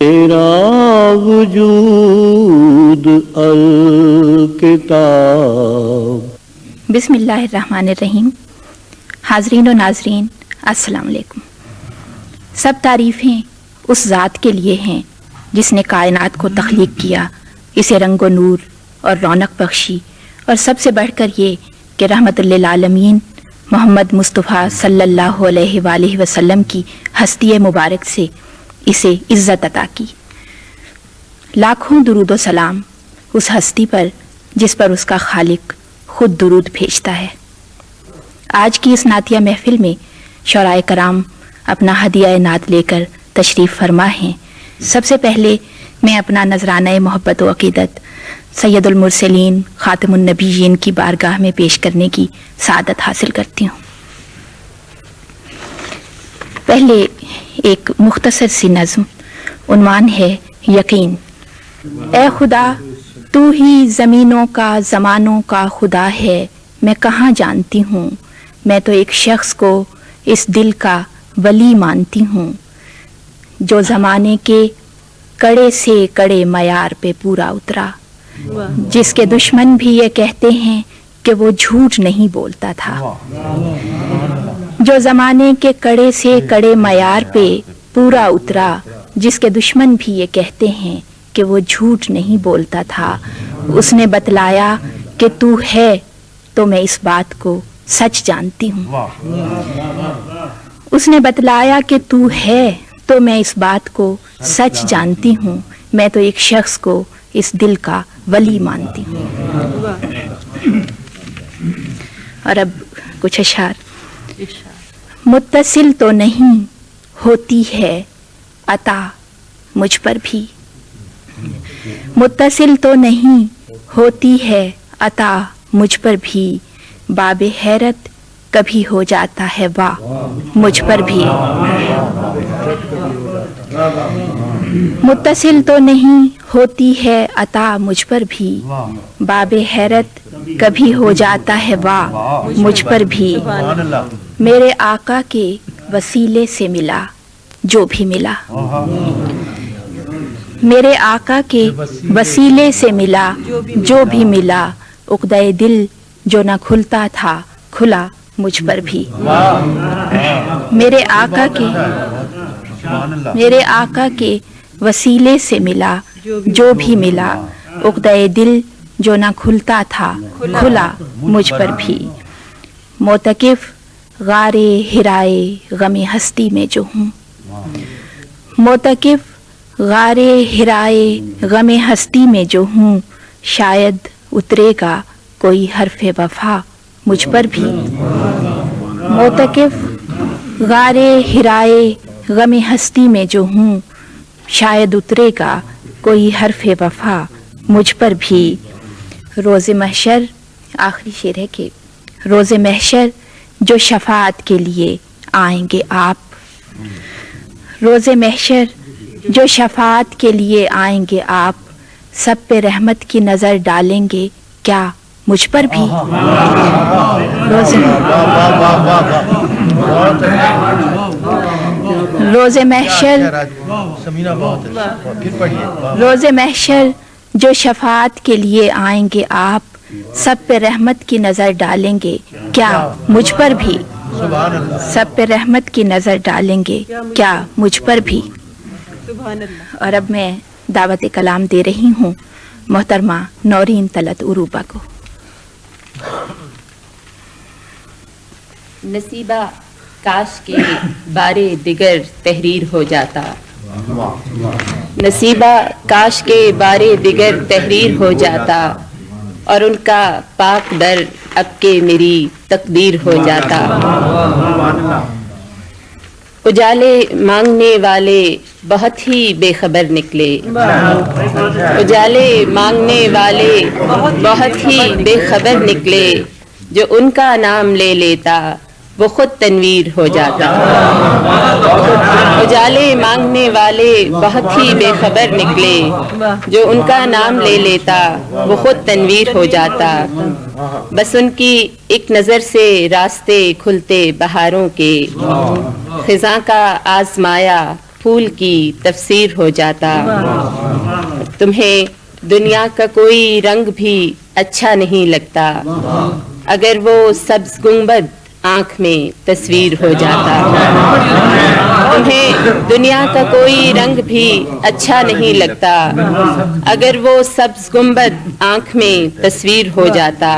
تیرا وجود الکتاب۔ بسم اللہ الرحمن الرحیم۔ حاضرین و ناظرین السلام علیکم۔ سب تعریفیں اس ذات کے لیے ہیں جس نے کائنات کو تخلیق کیا، اسے رنگ و نور اور رونق بخشی، اور سب سے بڑھ کر یہ کہ رحمت للعالمین محمد مصطفیٰ صلی اللہ علیہ وآلہ وسلم کی ہستی مبارک سے اسے عزت عطا کی۔ لاکھوں درود و سلام اس ہستی پر جس پر اس کا خالق خود درود بھیجتا ہے۔ آج کی اس نعتیہ محفل میں شعراء کرام اپنا ہدیہ نعت لے کر تشریف فرما ہیں۔ سب سے پہلے میں اپنا نذرانہ محبت و عقیدت سید المرسلین خاتم النبیین کی بارگاہ میں پیش کرنے کی سعادت حاصل کرتی ہوں۔ پہلے ایک مختصر سی نظم، عنوان ہے یقین۔ اے خدا تو ہی زمینوں کا زمانوں کا خدا ہے، میں کہاں جانتی ہوں، میں تو ایک شخص کو اس دل کا ولی مانتی ہوں، جو زمانے کے کڑے سے کڑے معیار پہ پورا اترا، جس کے دشمن بھی یہ کہتے ہیں کہ وہ جھوٹ نہیں بولتا تھا، جو زمانے کے کڑے سے کڑے معیار پہ پورا اترا، جس کے دشمن بھی یہ کہتے ہیں کہ وہ جھوٹ نہیں بولتا تھا۔ اس نے بتلایا کہ تو ہے تو میں اس بات کو سچ جانتی ہوں، اس نے بتلایا کہ تو ہے تو میں اس بات کو سچ جانتی ہوں، میں تو ایک شخص کو اس دل کا ولی مانتی ہوں۔ اور اب کچھ اشعار۔ متصل تو نہیں ہوتی ہے عطا مجھ پر بھی، متصل تو نہیں ہوتی ہے عطا مجھ پر بھی، باب حیرت کبھی ہو جاتا ہے واہ مجھ پر بھی۔ متصل تو نہیں ہوتی ہے عطا مجھ پر بھی، باب حیرت کبھی ہو جاتا ہے واہ مجھ پر بھی، میرے آقا کے وسیلے سے ملا جو بھی ملا، میرے آقا کے وسیلے سے ملا جو بھی ملا، عقدہ دل جو نہ کھلتا تھا کھلا مجھ پر بھی، میرے آقا کے وسیلے سے ملا جو بھی ملا، عقدہ دل جو نہ کھلتا تھا کھلا مجھ پر بھی، معتکف غارے ہرائے غم ہستی میں جو ہوں، معتکف غارے ہرائے غم ہستی میں جو ہوں، شاید اترے گا کوئی حرف وفا مجھ پر بھی، معتکف غارے ہرائے غم ہستی میں جو ہوں، شاید اترے گا کوئی حرف وفا مجھ پر بھی۔ روز محشر، آخری شعر ہے کہ روز محشر جو شفاعت کے لیے آئیں گے آپ، روز محشر جو شفاعت کے لیے آئیں گے آپ، سب پہ رحمت کی نظر ڈالیں گے کیا مجھ پر بھی، روز محشر روز محشر جو شفاعت کے لیے آئیں گے آپ، سب پہ رحمت کی نظر ڈالیں گے کیا مجھ پر بھی، سب پہ رحمت کی نظر ڈالیں گے کیا مجھ پر بھی۔ اور اب میں دعوت کلام دے رہی ہوں محترمہ نورین طلعت عروبہ کو۔ نصیبہ کاش کے بارے دیگر تحریر ہو جاتا، نصیبہ کاش کے بارے دیگر تحریر ہو جاتا، اور ان کا پاک در اب کے میری تقدیر ہو جاتا، اجالے مانگنے والے بہت ہی بے خبر نکلے، اجالے مانگنے والے بہت ہی بے خبر نکلے، جو ان کا نام لے لیتا وہ خود تنویر ہو جاتا، اجالے مانگنے والے بہت ہی بے خبر نکلے، جو ان کا نام لے لیتا وہ خود تنویر ہو جاتا، بس ان کی ایک نظر سے راستے کھلتے بہاروں کے، خزاں کا آزمایا پھول کی تفسیر ہو جاتا. تمہیں دنیا کا کوئی رنگ بھی اچھا نہیں لگتا اگر وہ سبز گنبد آنکھ میں تصویر ہو جاتا. تمہیں دنیا کا کوئی رنگ بھی اچھا نہیں لگتا اگر وہ سبز گنبد آنکھ میں تصویر ہو جاتا.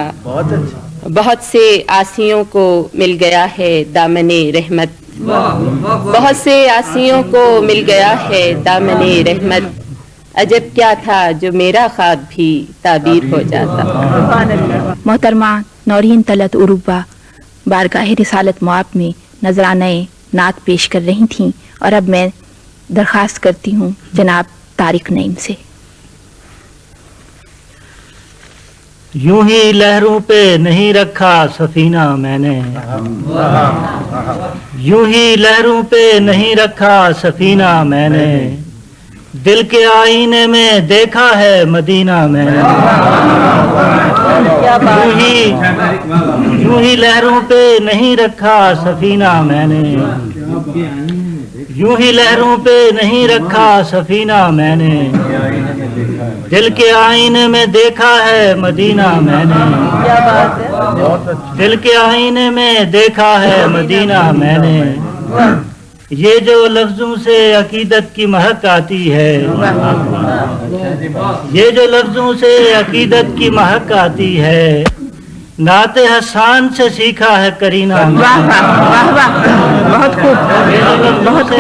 بہت سے آسیوں کو مل گیا ہے دامن رحمت. بہت سے آسیوں کو مل گیا ہے دامن رحمت. عجب کیا تھا جو میرا خواب بھی تعبیر ہو جاتا. محترمہ نورین طلعت عروبہ بارگاہ رسالت مواب میں نذرانہ نعت پیش کر رہی تھیں، اور اب میں درخواست کرتی ہوں جناب طارق نعیم سے. یوں ہی لہروں پہ نہیں رکھا سفینہ میں نے، یوں ہی لہروں پہ نہیں رکھا سفینہ میں نے، دل کے آئینے میں دیکھا ہے مدینہ میں نے. یوں ہی لہروں پہ نہیں رکھا سفینہ میں نے، یوں ہی لہروں پہ نہیں رکھا سفینہ میں نے، دل کے آئینے میں دیکھا ہے مدینہ میں نے، دل کے آئینے میں دیکھا ہے مدینہ میں نے. یہ جو لفظوں سے عقیدت کی مہک آتی ہے، یہ جو لفظوں سے عقیدت کی مہک آتی ہے، نعت حسان سے سیکھا ہے کرینہ. بہت خوب، بہت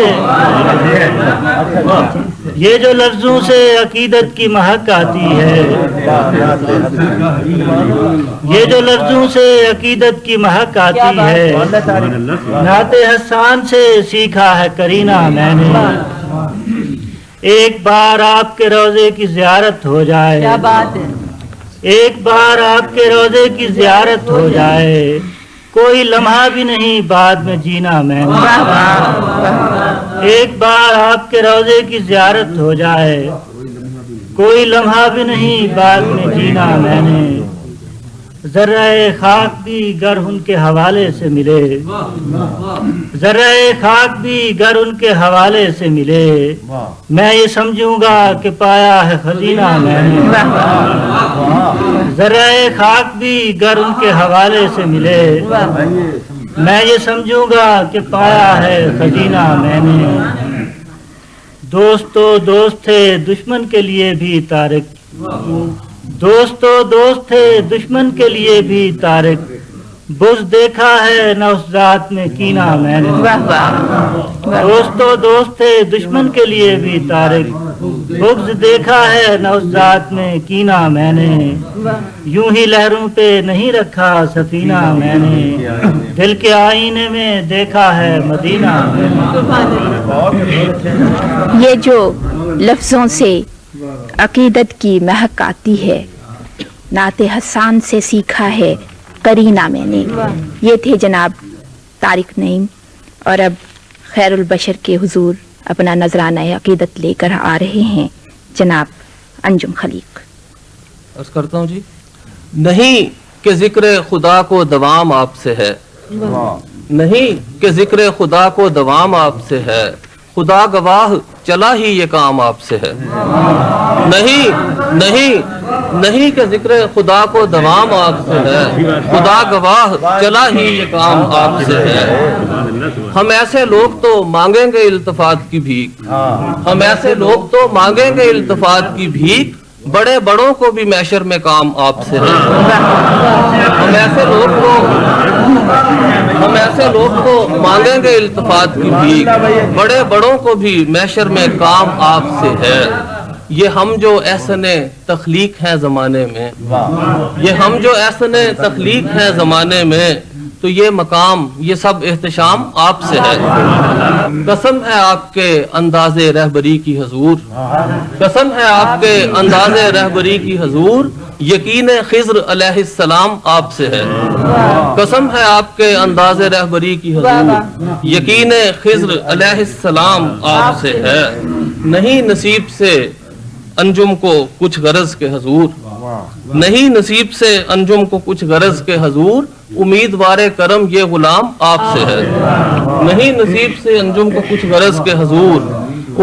یہ جو لفظوں سے عقیدت کی مہک آتی ہے، یہ جو لفظوں سے عقیدت کی مہک آتی ہے، نعت حسان سے سیکھا ہے کرینہ میں نے. ایک بار آپ کے روضے کی زیارت ہو جائے، ایک بار آپ کے روضے کی زیارت ہو جائے، کوئی لمحہ بھی نہیں بعد میں جینا میں نے. ایک بار آپ کے روضے کی زیارت ہو جائے، کوئی لمحہ بھی نہیں بعد میں جینا میں نے. ذرہ خاک بھی گر ان کے حوالے سے ملے، ذرہ خاک بھی گر ان کے حوالے سے ملے، میں یہ سمجھوں گا کہ پایا ہے خزینہ میں نے. ذرہ خاک بھی گر ان کے حوالے سے ملے، میں یہ سمجھوں گا کہ پایا ہے خزینہ میں نے. دوست تو دوست تھے دشمن کے لیے بھی طارق، دوست تو دوست تھے دشمن کے لیے بھی طارق، بغض دیکھا ہے نہ اس ذات میں کینہ میں نے. دوست تو دوست تھے دشمن کے لیے بھی طارق، بغض دیکھا ہے نہ اس ذات میں کینہ میں نے. یوں ہی لہروں پہ نہیں رکھا سفینہ میں نے، دل کے آئینے میں دیکھا ہے مدینہ میں نے. یہ جو لفظوں سے عقیدت کی مہک آتی ہے، نعت حسان سے سیکھا ہے کرینہ میں نے، یہ تھے جناب طارق نعیم. اور اب خیر البشر کے حضور اپنا نذرانہ عقیدت لے کر آ رہے ہیں جناب انجم خلیق. عرض کرتا ہوں جی. نہیں کہ ذکر خدا کو دوام آپ سے ہے، نہیں کہ ذکر خدا کو دوام آپ سے ہے، خدا گواہ چلا ہی یہ کام آپ سے ہے. نہیں کہ ذکر خدا کو دوام آپ سے ہے، خدا گواہ چلا ہی یہ کام آپ سے ہے. ہم ایسے لوگ تو مانگیں گے التفات کی بھیک، ہم ایسے لوگ تو مانگیں گے التفات کی بھیک، بڑے بڑوں کو بھی محشر میں کام آپ سے ہے. ہم ایسے لوگ تو مانگیں گے التفات کی بھیک، بڑے بڑوں کو بھی محشر میں کام آپ سے ہے. یہ ہم جو احسن تخلیق ہیں زمانے میں، یہ ہم جو احسن تخلیق ہیں زمانے میں، تو یہ مقام یہ سب احتشام آپ سے ہے. قسم ہے آپ کے انداز رہبری کی حضور، قسم ہے آپ کے انداز رہبری کی حضور، یقین خضر علیہ السلام آپ سے ہے. قسم ہے آپ کے انداز رہبری کی حضور، یقین خضر علیہ السلام آپ سے ہے. نہیں نصیب سے انجم کو کچھ غرض کے حضور، نہیں نصیب سے انجم کو کچھ غرض کے حضور، امیدوار کرم یہ غلام آپ سے ہے. نہیں نصیب سے انجم کو کچھ غرض کے حضور،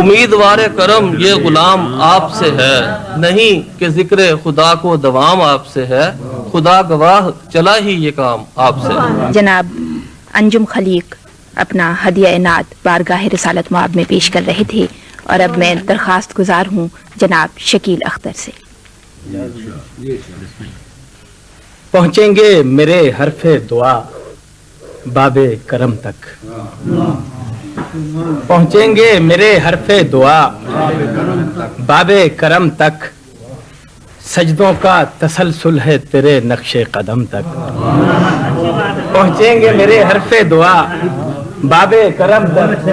امیدوار کرم یہ غلام آپ سے ہے، نہیں کہ ذکر خدا کو دوام آپ سے ہے، خدا گواہ چلا ہی یہ کام آپ سے ہے۔ جناب انجم خلیق اپنا ہدیہ نعت بارگاہ رسالت مآب میں پیش کر رہے تھے، اور اب میں درخواست گزار ہوں جناب شکیل اختر سے۔ پہنچیں گے میرے حرف دعا باب کرم تک، پہنچیں گے میرے حرف دعا باب کرم تک، سجدوں کا تسلسل ہے تیرے نقش قدم تک، پہنچیں گے میرے حرف دعا باب کرم تک،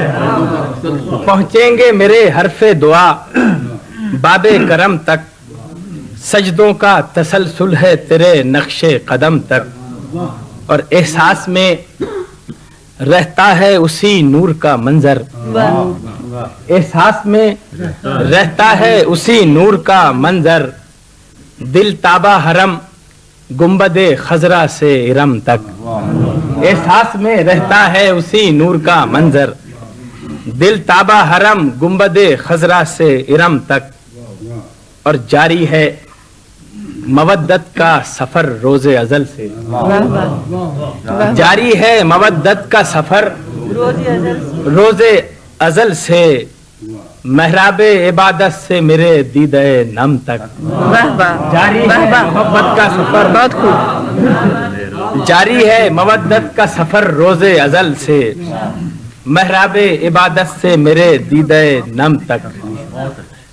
پہنچیں گے میرے حرف دعا باب کرم تک، سجدوں کا تسلسل ہے تیرے نقش قدم تک، اور احساس میں رہتا ہے اسی نور کا منظر، احساس میں رہتا ہے اسی نور کا منظر، دل تابہ حرم گنبد خضرا سے ارم تک، احساس میں رہتا ہے اسی نور کا منظر، دل تابہ حرم گنبد خضرا سے ارم تک، اور جاری ہے مودت کا سفر روز ازل سے، جاری ہے مودت کا سفر روز ازل سے، محراب عبادت سے میرے دیدہ نم تک، جاری ہے محبت کا سفر، بہت خوب، جاری ہے مودت کا سفر روز ازل سے، محراب عبادت سے میرے دیدہ نم تک،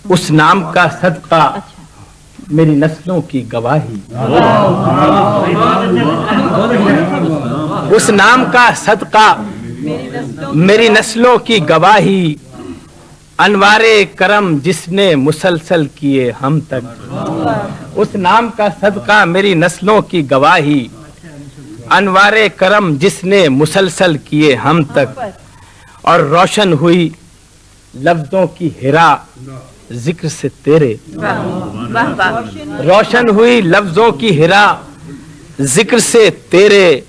اس نام کا صدقہ میری نسلوں کی گواہی، اس نام کا صدقہ میری نسلوں کی گواہی، انوار کرم جس نے مسلسل کیے ہم تک، اس نام کا صدقہ میری نسلوں کی گواہی، انوار کرم جس نے مسلسل کیے ہم تک، اور روشن ہوئی لفظوں کی ہرا ذکر سے تیرے، روشن ہوئی لفظوں کی ہرا ذکر سے تیرے،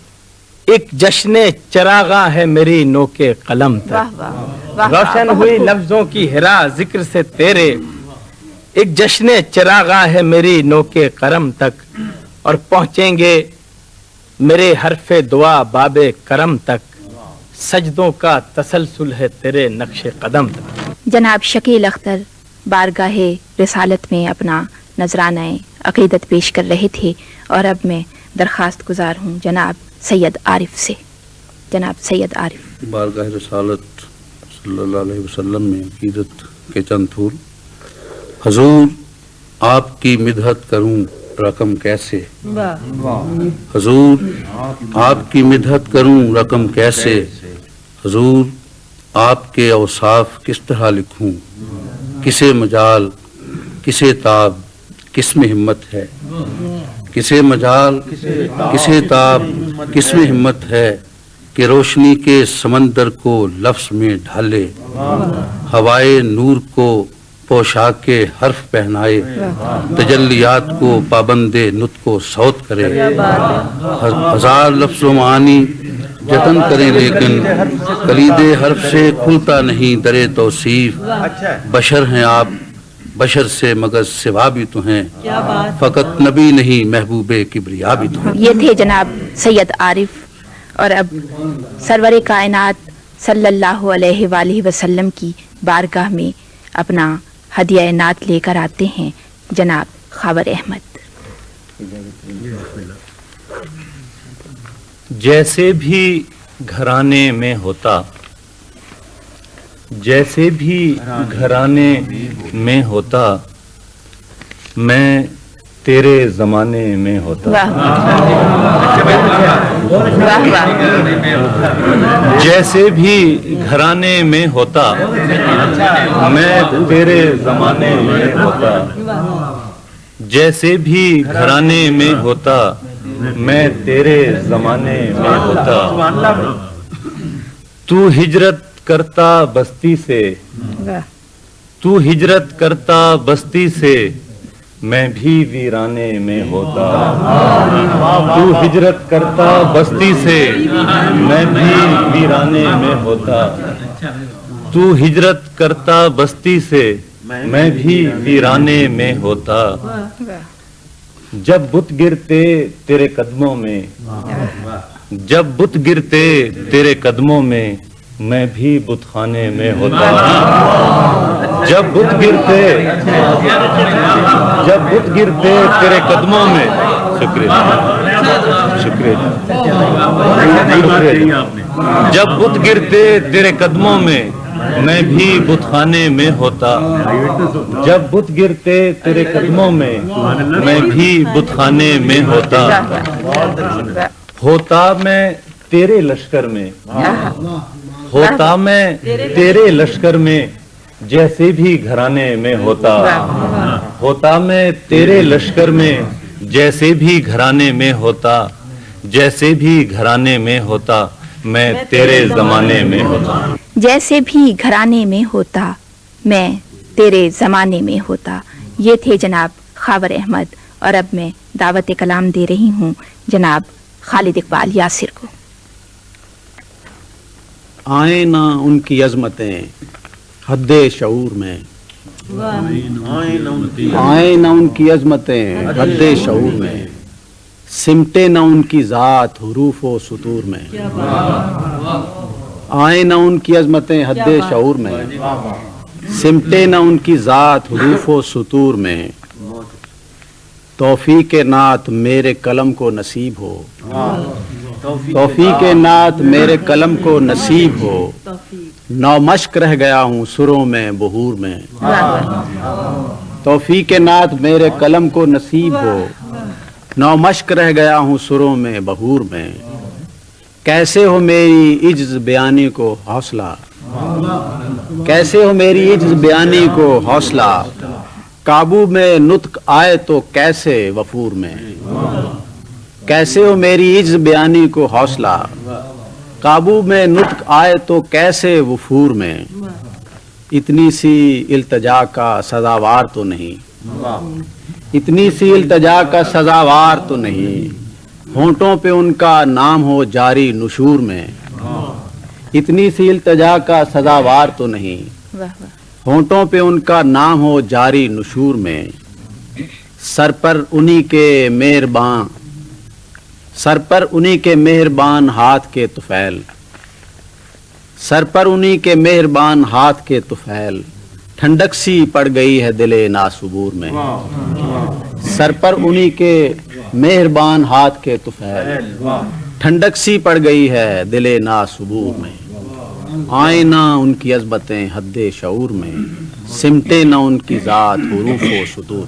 ایک جشن چراغاں ہے میری نو کے قلم تک، روشن ہوئی لفظوں کی ہرا ذکر سے تیرے، ایک جشن چراغاں ہے میری نو کے قلم تک، اور پہنچیں گے میرے حرف دعا باب کرم تک، سجدوں کا تسلسل ہے تیرے نقش قدم تک۔ جناب شکیل اختر بارگاہ رسالت میں اپنا نذرانہ عقیدت پیش کر رہے تھے، اور اب میں درخواست گزار ہوں جناب سید عارف سے۔ جناب سید عارف۔ بارگاہ رسالت صلی اللہ علیہ وسلم میں عقیدت کے چند پھول۔ حضور آپ کی مدحت کروں رقم کیسے، حضور آپ کی مدحت کروں رقم کیسے، حضور آپ کے اوصاف کس طرح لکھوں، کسے مجال کسے تاب کس میں ہمت ہے، کسے مجال کسے تاب کس میں ہمت ہے، کہ روشنی کے سمندر کو لفظ میں ڈھالے، ہوائے نور کو پوشاک کے حرف پہنائے، تجلیات کو پابند نطق و صوت کرے، ہزار لفظ و معانی جتن کریں لیکن کلید حرف سے کھلتا نہیں در توصیف، بشر ہیں آپ بشر سے مگر سوا بھی تو ہیں، فقط نبی نہیں محبوب کبریا بھی تو ہیں۔ یہ تھے جناب سید عارف، اور اب سرور کائنات صلی اللہ علیہ وآلہ وسلم کی بارگاہ میں اپنا ہدیہ نعت لے کر آتے ہیں جناب خاور احمد۔ جیسے بھی گھرانے میں ہوتا، جیسے بھی گھرانے میں ہوتا، میں تیرے زمانے میں ہوتا، جیسے بھی گھرانے میں ہوتا، میں تیرے زمانے میں ہوتا، جیسے بھی گھرانے میں ہوتا، میں تیرے زمانے میں ہوتا، تو ہجرت کرتا بستی سے، تو ہجرت کرتا بستی سے، میں بھی ویرانے میں ہوتا، تو ہجرت کرتا بستی سے، میں بھی ویرانے میں ہوتا، تو ہجرت کرتا بستی سے میں بھی ویرانے میں ہوتا، جب بت گرتے تیرے قدموں میں، جب بت گرتے تیرے قدموں میں میں بھی بت خانے میں ہوتا، جب بت گرتے تیرے قدموں میں، شکریہ جب بت گرتے تیرے قدموں میں میں بھی بت خانے میں ہوتا، جب بت گرتے تیرے قدموں میں میں بھی بت خانے میں ہوتا میں تیرے لشکر میں، ہوتا میں تیرے لشکر میں جیسے بھی گھرانے میں ہوتا میں تیرے لشکر میں جیسے بھی گھرانے میں ہوتا، جیسے بھی گھرانے میں ہوتا میں تیرے زمانے میں ہوتا، جیسے بھی گھرانے میں ہوتا میں تیرے زمانے میں ہوتا۔ یہ تھے جناب خاور احمد، اور اب میں دعوت کلام دے رہی ہوں جناب خالد اقبال یاسر کو۔ آئیں نہ ان کی عظمتیں حد شعور میں، آئیں نہ ان کی عظمتیں حد شعور میں، سمٹے نہ ان کی ذات حروف و سطور میں، آئیں نہ ان کی عظمتیں حد شعور میں، سمٹے نہ ان کی ذات حروف و سطور میں، توفیق نعت میرے قلم کو نصیب ہو، توفیق نعت میرے قلم کو نصیب ہو، نو مشق رہ گیا ہوں سروں میں بہور میں، توفیق نعت میرے قلم کو نصیب ہو، نو مشق رہ گیا ہوں سروں میں بہور میں، کیسے ہو میری عجز بیانی کو حوصلہ، کیسے ہو میری عجز بیانی کو حوصلہ، قابو میں نطق آئے تو کیسے وفور میں، کیسے ہو میری عجز بیانی کو حوصلہ، قابو میں نطق آئے تو کیسے وفور میں، اتنی سی التجا کا سزاوار تو نہیں، اتنی سی التجا کا سزاوار تو نہیں، ہونٹوں پہ ان کا نام ہو جاری نشور میں، اتنی سی التجا کا سزاوار تو نہیں، ہونٹوں پہ ان کا نام ہو جاری نشور میں، سر پر انہی کے مہربان، سر پر انہی کے مہربان ہاتھ کے طفیل، سر پر انہی کے مہربان ہاتھ کے طفیل، ٹھنڈک سی پڑ گئی ہے دل ناصبور میں، سر پر انہی کے مہربان ہاتھ کے طفیل، ٹھنڈک سی پڑ گئی ہے دل ناصبور میں، آئیں نہ ان کی عظمتیں حد شعور میں، سمٹے نہ ان کی ذات حروف و سطور۔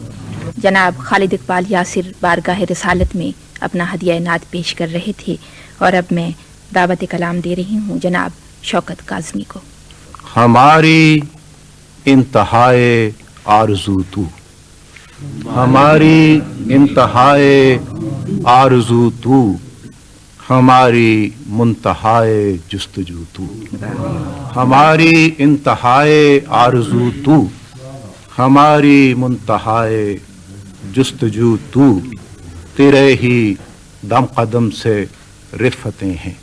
جناب خالد اقبال یاسر بارگاہ رسالت میں اپنا ہدیہ نعت پیش کر رہے تھے، اور اب میں دعوت کلام دے رہی ہوں جناب شوکت کاظمی کو۔ ہماری انتہائے آرزو تو، ہماری انتہائے آرزو تو، ہماری منتہائے جستجو تو، ہماری انتہائے آرزو تو، ہماری منتہائے جستجو تو، تیرے ہی دم قدم سے رفتیں ہیں،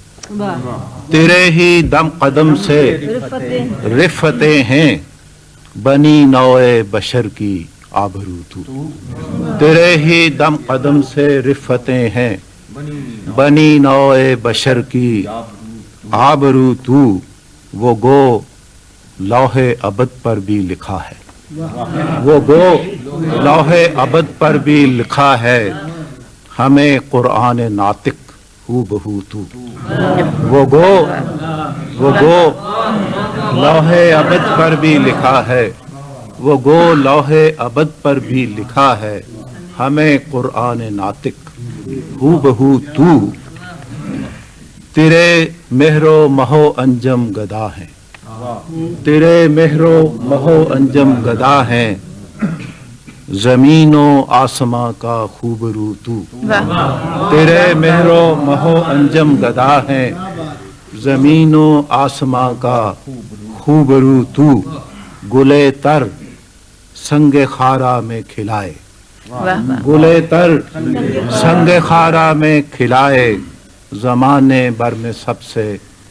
تیرے ہی دم قدم سے رفتیں ہیں، بنی نوع بشر کی آبرو تو، تیرے ہی دم قدم سے رفتیں ہیں، بنی نوع بشر کی آبرو تو، وہ گو لوح ابد پر بھی لکھا ہے، وہ گو لوح ابد پر بھی لکھا ہے، ہمیں قرآن ناطق ہو بہو تو، وہ گو لوح ابد پر بھی لکھا ہے، وہ گو لوح ابد پر بھی لکھا ہے، ہمیں قرآن ناطق ہو بہو تو، تیرے مہر و مہو انجم گدا ہیں، تیرے مہر و مہو انجم گدا ہیں، زمین و آسماں کا خوبرو تو، تیرے مہر و مہو انجم گدا ہیں، زمین و آسماں کا خوبرو تو، گلے تر سنگ خارا میں کھلائے، گلے تر سنگ خارا میں کھلائے، زمانے بھر میں سب سے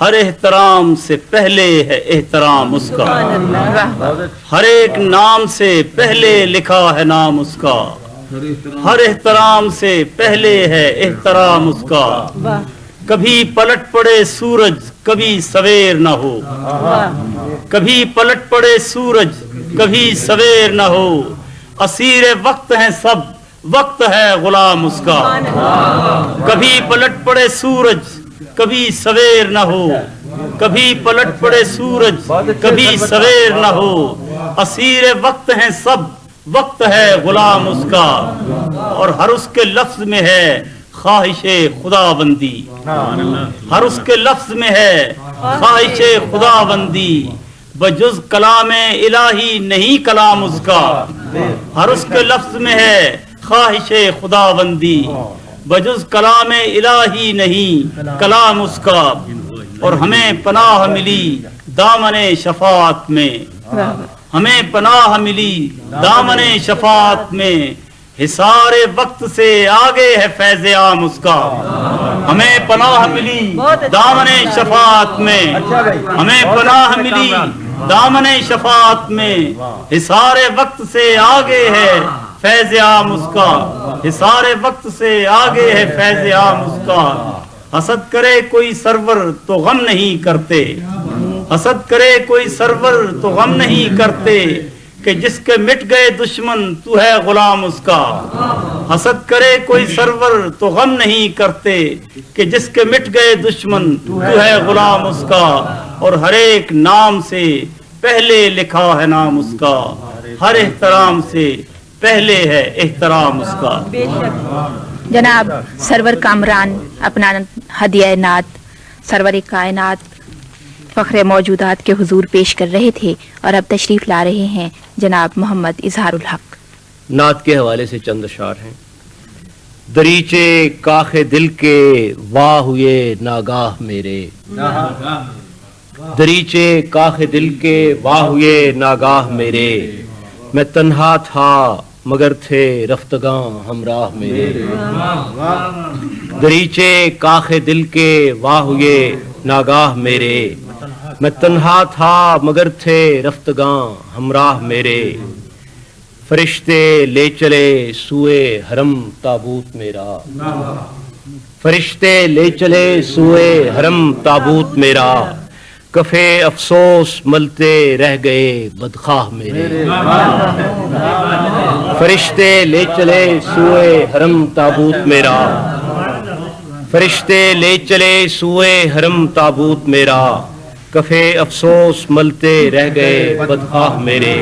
ہر احترام سے پہلے ہے احترام اس کا، ہر ایک نام سے پہلے لکھا ہے نام اس کا، ہر احترام سے پہلے ہے احترام اس کا، کبھی پلٹ پڑے سورج کبھی سویر نہ ہو، کبھی پلٹ پڑے سورج کبھی سویر نہ ہو، اسیر وقت ہیں سب وقت ہے غلام اس کا، کبھی پلٹ پڑے سورج کبھی سویر نہ ہو، کبھی پلٹ پڑے سورج کبھی سویر نہ ہو، اسیر وقت ہیں سب وقت ہے غلام اس کا، اور ہر اس کے لفظ میں ہے خواہش خدا بندی، ہر اس کے لفظ میں ہے خواہش خدا بندی، بجز کلام الہی نہیں کلام اس کا، ہر اس کے لفظ میں ہے خواہش خدا بندی، بجز کلام الہی نہیں کلام اس کا، اور ہمیں پناہ ملی دامن شفاعت میں، ہمیں پناہ ملی دامن شفاعت میں، حصار وقت سے آگے ہے فیض عام اس کا، ہمیں پناہ ملی دامن شفاعت میں، ہمیں پناہ ملی دامن شفاعت میں، حصار وقت سے آگے ہے فیض عام اس کا، حصار وقت سے آگے ہے فیض عام اس کا، حسد کرے کوئی سرور تو غم نہیں کرتے، حسد کرے کوئی سرور تو غم نہیں کرتے، کہ جس کے مٹ گئے دشمن تو ہے غلام اس کا، حسد کرے کوئی سرور تو غم نہیں کرتے، کہ جس کے مٹ گئے دشمن تو ہے غلام اس کا، اور ہر ایک نام سے پہلے لکھا ہے نام اس کا، ہر احترام سے پہلے ہے احترام اس کا۔ جناب سرور کامران اپنا ہدیہ نعت سرور کائنات فخر موجودات کے حضور پیش کر رہے تھے، اور اب تشریف لا رہے ہیں جناب محمد اظہار الحق۔ نعت کے حوالے سے چند اشعار ہیں۔ دریچے کاخ دل کے واہ ہوئے ناگاہ میرے، دریچے کاخ دل کے واہ ہوئے ناگاہ میرے، میں تنہا تھا مگر تھے رفتگاں ہمراہ میرے، دریچے کاخ دل کے واہ ہوئے ناگاہ میرے، میں تنہا تھا مگر تھے رفتگاں ہمراہ میرے، فرشتے لے چلے سوئے حرم تابوت میرا، فرشتے لے چلے سوئے حرم تابوت میرا، کفے افسوس ملتے رہ گئے بدخواہ میرے، فرشتے لے چلے سوئے حرم تابوت میرا، فرشتے لے چلے سوئے حرم تابوت میرا، کفے افسوس ملتے رہ گئے بدخواہ میرے،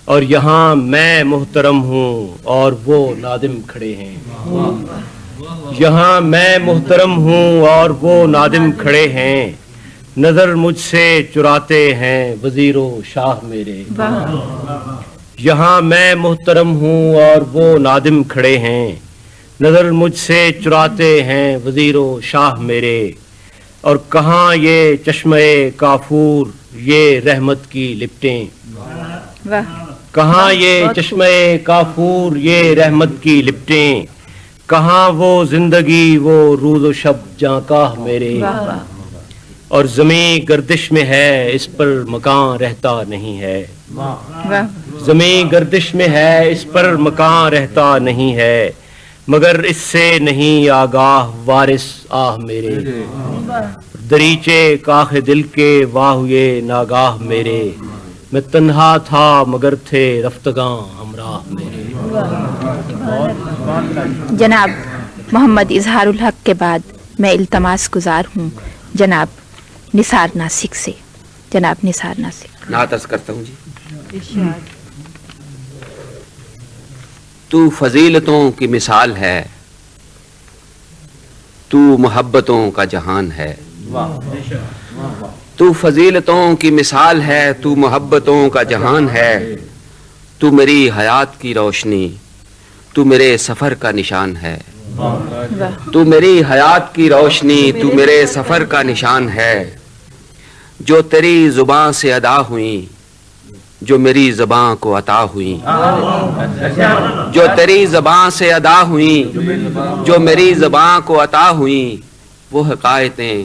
اور یہاں میں محترم ہوں اور وہ نادم کھڑے ہیں، یہاں میں محترم ہوں اور وہ نادم کھڑے ہیں، نظر مجھ سے چراتے ہیں وزیر و شاہ میرے، یہاں میں محترم ہوں اور وہ نادم کھڑے ہیں، نظر مجھ سے چراتے ہیں وزیر و شاہ میرے، اور کہاں یہ چشمے کافور یہ رحمت کی لپٹیں، کہاں یہ چشمے کافور یہ رحمت کی لپٹیں، کہاں وہ زندگی وہ روز و شب جاں میرے، اور زمین گردش میں ہے اس پر مکان رہتا نہیں ہے، زمین گردش میں ہے اس پر مکان رہتا نہیں ہے، مگر اس سے نہیں آگاہ وارث آہ میرے، دریچے کاخ دل کے واہ ہوئے ناگاہ میرے، میں تنہا تھا مگر تھے رفتگاں ہمراہ میرے۔ جناب محمد اظہار الحق کے بعد میں التماس گزار ہوں جناب نثار ناسک سے، جناب نثار ناسک۔ نعت عرض کرتا ہوں جی۔ تو فضیلتوں کی مثال ہے، تو محبتوں کا جہان ہے، تو فضیلتوں کی مثال ہے، تو محبتوں کا جہان ہے، تو میری حیات کی روشنی، تو میرے سفر کا نشان ہے، تو میری حیات کی روشنی، تو میرے سفر کا نشان ہے، جو تیری زباں سے ادا ہوئیں، جو میری زباں کو عطا ہوئیں، جو تیری زباں سے ادا ہوئیں، جو میری زباں کو عطا ہوئیں، وہ حقائقیں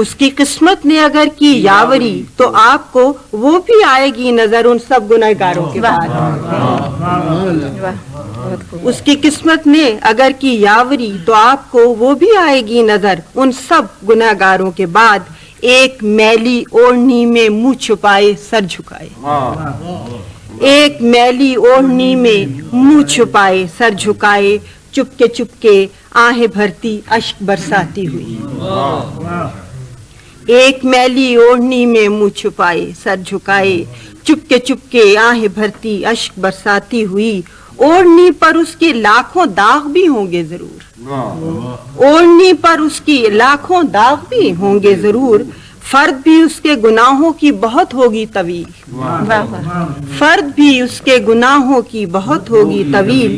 اس کی قسمت نے اگر کی یاوری تو آپ کو وہ بھی آئے گی نظر ان سب گنہگاروں کے بعد. اس کی قسمت نے اگر کی یاوری تو آپ کو وہ بھی آئے گی نظر ان سب گنہگاروں کے بعد. ایک میلی اوڑھنی میں منہ چھپائے سر جھکائے. ایک میلی اوڑھنی میں منہ چھپائے سر جھکائے. چپ کے آہیں بھرتی اشک برساتی ہوئی. ایک میلی اوڑھنی میں منہ چھپائے سر جھکائے. چپ کے آہیں بھرتی اشک برساتی ہوئی. اوڑھنی پر اس کے لاکھوں داغ بھی ہوں گے ضرور. اوڑھنی پر اس کی لاکھوں داغ بھی ہوں گے ضرور. فرد بھی اس کے گناہوں کی بہت ہوگی طویل. فرد بھی اس کے گناہوں کی بہت ہوگی طویل.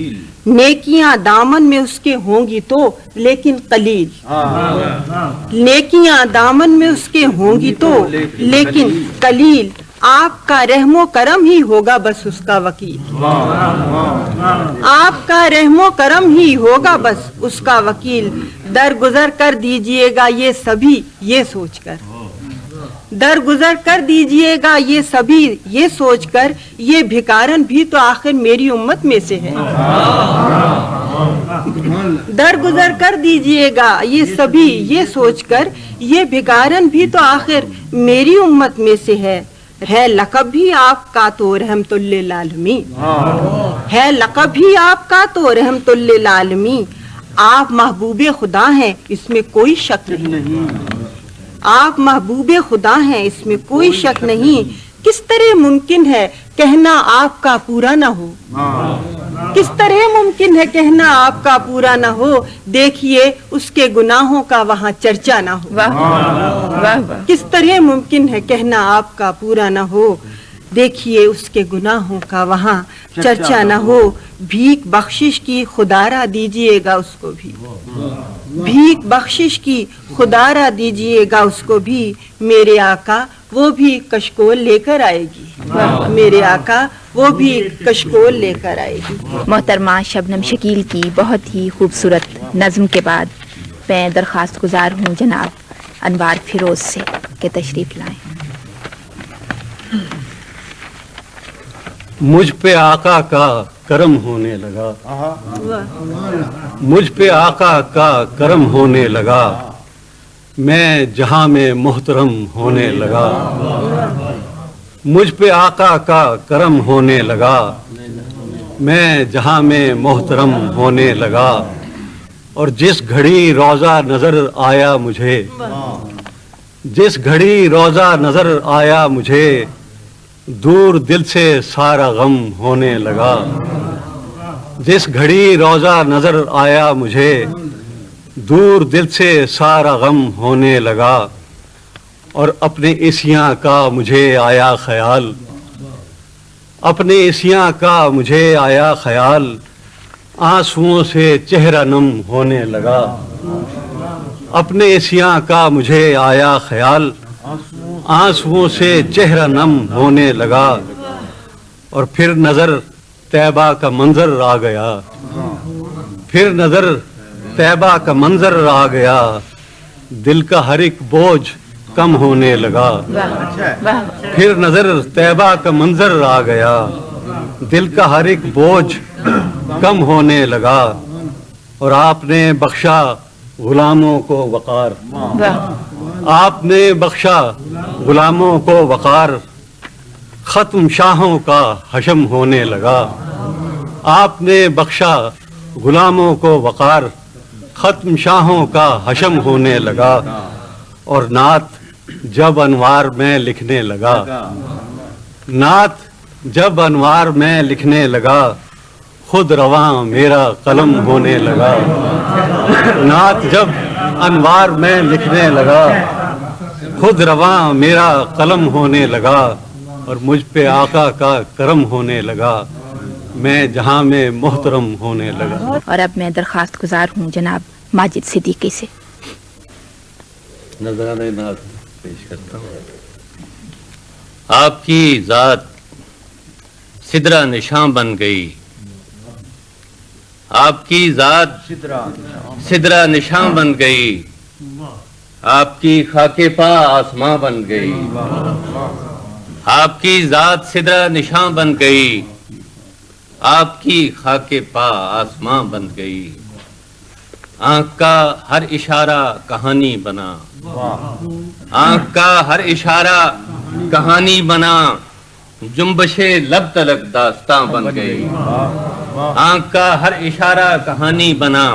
نیکیاں دامن میں اس کے ہوں گی تو لیکن قلیل. نیکیاں دامن میں اس کے ہوں گی تو لیکن قلیل. آپ کا رحم و کرم ہی ہوگا بس اس کا وکیل. آپ کا رحم و کرم ہی ہوگا بس اس کا وکیل. درگزر کر دیجئے گا یہ سبھی یہ سوچ کر. درگزر کر دیجئے گا یہ سبھی یہ سوچ کر یہ بھکارن بھی تو آخر میری امت میں سے ہے. درگزر کر دیجئے گا یہ سبھی یہ سوچ کر یہ بھکارن بھی تو آخر میری امت میں سے ہے. ہے لقب بھی آپ کا تو رحمت للعالمین. ہے لقب بھی آپ کا تو رحمت للعالمین. آپ محبوب خدا ہیں اس میں کوئی شک نہیں. آپ محبوب خدا ہیں اس میں کوئی شک نہیں. کس طرح ممکن ہے کہنا آپ کا پورا نہ ہو. کس طرح ممکن ہے کہنا آپ کا پورا نہ ہو. دیکھیے اس کے گناہوں کا وہاں چرچا نہ ہو. کس طرح ممکن ہے کہنا آپ کا پورا نہ ہو. دیکھیے اس کے گناہوں کا وہاں چرچا نہ ہو. بھیک بخشش کی خدا را دیجئے گا اس کو بھی. بھیک بخشش کی خدا را دیجئے گا اس کو بھی. میرے آقا وہ بھی کشکول لے کر آئے گی. میرے آقا وہ بھی کشکول لے کر آئے گی. محترمہ شبنم شکیل کی بہت ہی خوبصورت نظم کے بعد میں درخواست گزار ہوں جناب انوار فیروز سے کہ تشریف لائیں. مجھ پہ آقا کا کرم ہونے لگا. مجھ پہ آقا کا کرم ہونے لگا. میں جہاں میں محترم ہونے لگا. مجھ پہ آقا کا کرم ہونے لگا. میں جہاں میں محترم ہونے لگا. اور جس گھڑی روزہ نظر آیا مجھے. جس گھڑی روزہ نظر آیا مجھے. دور دل سے سارا غم ہونے لگا. جس گھڑی روزہ نظر آیا مجھے. دور دل سے سارا غم ہونے لگا. اور اپنے عصیاں کا مجھے آیا خیال. اپنے عصیاں کا مجھے آیا خیال. آنسوؤں سے چہرہ نم ہونے لگا. اپنے عصیاں کا مجھے آیا خیال. آنسوؤں سے چہرہ نم ہونے لگا. اور پھر نظر طیبہ کا منظر آ گیا. پھر نظر طیبہ کا منظر آ گیا. دل کا ہر ایک بوجھ کم ہونے لگا. پھر نظر طیبہ کا منظر آ گیا. دل کا ہر ایک بوجھ کم ہونے لگا. اور آپ نے بخشا غلاموں کو وقار. آپ نے بخشا غلاموں کو وقار. ختم شاہوں کا حشم ہونے لگا. آپ نے بخشا غلاموں کو وقار. ختم شاہوں کا حشم ہونے لگا. اور نعت جب انوار میں لکھنے لگا. نعت جب انوار میں لکھنے لگا. خود رواں میرا قلم ہونے لگا. نعت جب انوار میں لکھنے لگا. خود رواں میرا قلم ہونے لگا. اور مجھ پہ آقا کا کرم ہونے لگا. میں جہاں میں محترم ہونے لگا. اور اب میں درخواست گزار ہوں جناب ماجد صدیقی سے. نذرانہ ناز پیش کرتا ہوں. آپ کی ذات سدرہ نشاں بن گئی. آپ کی ذات سدرہ نشاں بن گئی. آپ کی خاکے پا آسماں بن گئی، آپ کی ذات سدرہ نشاں بن گئی، آپ کی خاکے پا آسماں بن گئی، آنکھ کا ہر اشارہ کہانی بنا، آنکھ کا ہر اشارہ کہانی بنا، جنبش لب تلک داستاں بن گئی، آنکھ کا ہر اشارہ کہانی بنا،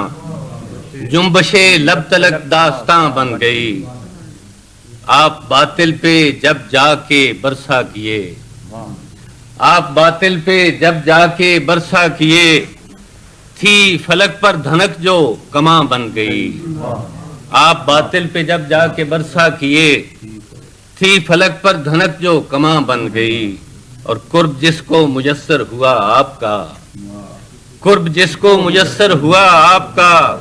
جنبش لب تلک داستاں بن گئی، آپ باطل پہ جب جا کے برسا کیے، آپ باطل پہ جب جا کے برسا کیے، تھی فلک پر دھنک جو کماں بن گئی، آپ باطل پہ جب جا کے برسا کیے، تھی فلک پر دھنک جو کماں بن گئی، اور قرب جس کو میسر ہوا آپ کا، قرب جس کو میسر ہوا آپ کا،